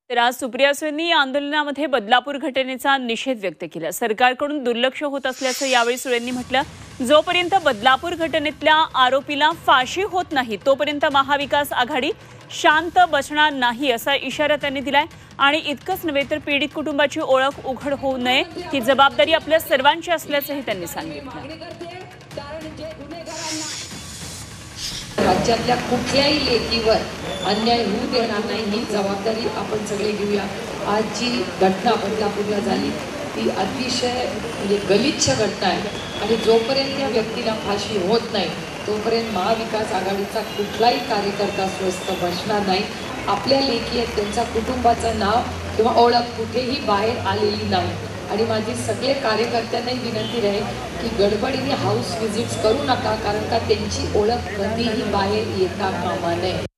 तर आज सुप्रिया सुळेंनी या आंदोलनामध्ये बदलापूर घटनेचा निषेध व्यक्त केला। सरकारकडून दुर्लक्ष होत असल्याचं यावेळी सुळेंनी म्हटलं। जोपर्यंत बदलापूर घटनेतल्या आरोपीला फाशी होत नाही तोपर्यंत महाविकास आघाडी शांत बसणार नाही असा इशारा त्यांनी दिलाय। आणि इतकंच नव्हे तर पीडित कुटुंबाची ओळख उघड होऊ नये ही जबाबदारी आपल्या सर्वांची असल्याचंही त्यांनी सांगितलं। राज्यातल्या कुठल्याही लेकीवर अन्याय होऊ देणार नाही ही जबाबदारी आपण सगळे घेऊया। आज जी घटना बदलापूरला झाली ती अतिशय म्हणजे गलिच्छ घटना आहे आणि जोपर्यंत त्या व्यक्तीला फाशी होत नाही तोपर्यंत महाविकास आघाडीचा कुठलाही कार्यकर्ता स्वस्थ बसणार नाही। आपल्या लेकी आहेत त्यांच्या कुटुंबाचं नाव किंवा ओळख कुठेही बाहेर आलेली नाही आणि माझी सगळे कार्यकर्त्यांनाही विनंती आहे की गडबडीने हाऊस व्हिजिट्स करू नका, कारण का त्यांची ओळख कधीही बाहेर येता कामा नये।